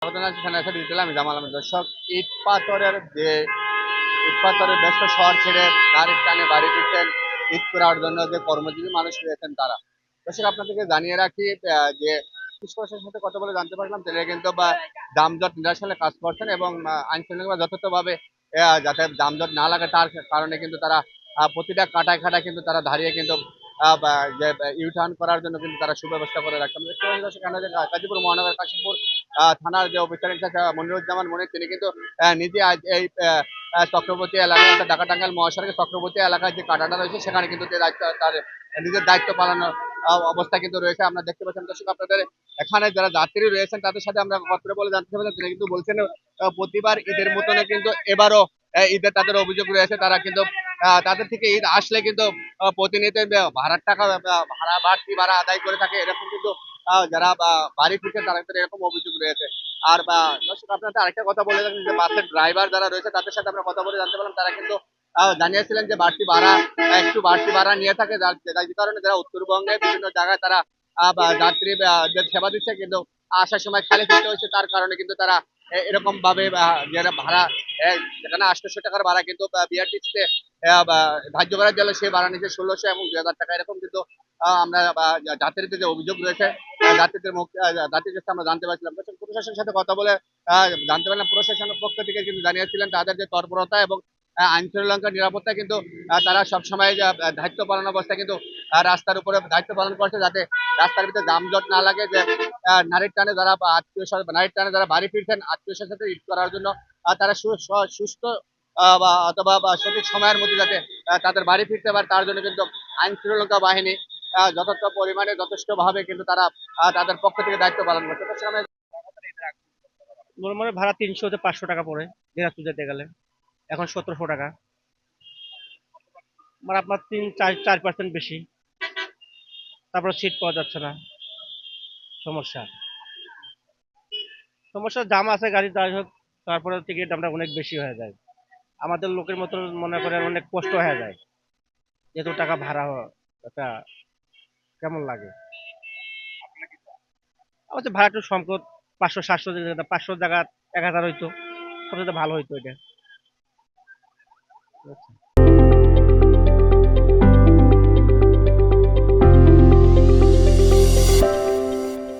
আমি জামাল আহমেদ। দর্শক, ইট পাথরের যে ইট পাথরের ব্যস্ত শহর ছেড়ে গাড়ির টানে বাড়ি ফিরছেন ঈদ করার জন্য যে কর্মজীবী মানুষ রয়েছেন তারা। দর্শক, আপনাদেরকে জানিয়ে রাখি যে পুলিশ প্রশাসনের সাথে কথা বলে জানতে পারলাম তারা কিন্তু যানজট নিরসনে কাজ করছেন এবং আইন শৃঙ্খলা যথাযথভাবে যাতে যানজট না লাগে তার কারণে কিন্তু তারা প্রতিটা কাটায় কাটায় কিন্তু তারা দাঁড়িয়ে কিন্তু যে ইউটার্ন করার জন্য কিন্তু তারা সুব্যবস্থা করে রাখছেন। দেখতে পাচ্ছি দর্শক, এখানে যে গাজীপুর মহানগর কাশিমপুর থানার যে অফিসার ইনচার্জ মনিরুজ্জামান মনির, তিনি কিন্তু নিজে আজ এই চক্রবর্তী এলাকায় অর্থাৎ ঢাকা-টাঙ্গাইল মহাসড়কের চক্রবর্তী এলাকায় যে কাটাটা রয়েছে সেখানে কিন্তু তার নিজের দায়িত্ব পালনের অবস্থা কিন্তু রয়েছে। আমরা দেখতে পাচ্ছেন দর্শক, আপনাদের এখানে যারা যাত্রী রয়েছেন তাদের সাথে আমরা কথা বলে জানতে পারলাম, তিনি কিন্তু বলছেন প্রতিবার ঈদের মতনে কিন্তু এবারও ঈদের তাদের অভিযোগ রয়েছে। তারা কিন্তু তাদের থেকে ঈদ আসলে কিন্তু প্রতিনিয়ত ভাড়ার টাকা ভাড়া বাড়তি ভাড়া আদায় করে থাকে, এরকম কিন্তু যারা বাড়ি ফিরছেন তারা কিন্তু এরকম অভিযোগ রয়েছে। আর দর্শক, আপনাদের আরেকটা কথা বলে রাখেন যে বাসের ড্রাইভার যারা রয়েছে তাদের সাথে আমরা কথা বলে জানতে পারলাম, তারা কিন্তু জানিয়েছিলেন যে বাড়তি ভাড়া একটু বাড়তি ভাড়া নিয়ে থাকে, যার কারণে যারা উত্তরবঙ্গে বিভিন্ন জায়গায় তারা যাত্রী সেবা দিচ্ছে কিন্তু আসার সময় খালি ফিরতে হচ্ছে, তার কারণে কিন্তু তারা এরকম ভাবে যারা ভাড়া যেখানে 800 টাকার ভাড়া কিন্তু বিআরটিসিতে ধার্য করার জন্য সেই ভাড়া নিচ্ছে 1600 এবং 2000 টাকা, এরকম কিন্তু আমরা যাত্রীদের যে অভিযোগ রয়েছে যাত্রীদের কাছে আমরা জানতে পারছিলাম। প্রশাসনের সাথে কথা বলে জানতে পারলাম প্রশাসনের পক্ষ থেকে কিন্তু জানিয়েছিলেন তাদের যে তৎপরতা এবং আইন শৃঙ্খলা নিরাপত্তা কিন্তু তারা সবসময় দায়িত্ব পালন অবস্থায় কিন্তু রাস্তার উপরে দায়িত্ব পালন করছে, যাতে রাস্তার ভিতরে যানজট না লাগে। যে নারীর টানে যারা নারীর টানে যারা বাড়ি ফিরছেন আত্মীয় সাথে ঈদ করার জন্য তারা সুস্থ অথবা সঠিক সময়ের মধ্যে যাতে তাদের বাড়ি ফিরতে পারে তার জন্য কিন্তু আইন শৃঙ্খলা বাহিনী যথেষ্ট পরিমাণে যথেষ্ট ভাবে কিন্তু তারা তাদের পক্ষ থেকে দায়িত্ব পালন করছে। নরমাল ভাড়া 300 থেকে 500 টাকা পড়ে দিনাজপুর যেতে গেলে, এখন 1700 টাকা। মানে আপনার 3-4% বেশি। তারপরে সিট পাওয়া যাচ্ছে না, সমস্যা সমস্যা জাম আছে গাড়ি, যাই হোক। তারপরে টিকিট দামটা অনেক বেশি হয়ে যায়, আমাদের লোকের মতো মনে করেন অনেক কষ্ট হয়ে যায়। এত টাকা ভাড়া একটা কেমন লাগে। আমাদের ভাড়া একটু সংকট, 500-700, 500 জায়গা 1000 হইতো, সবচেয়ে ভালো হইতো এটা।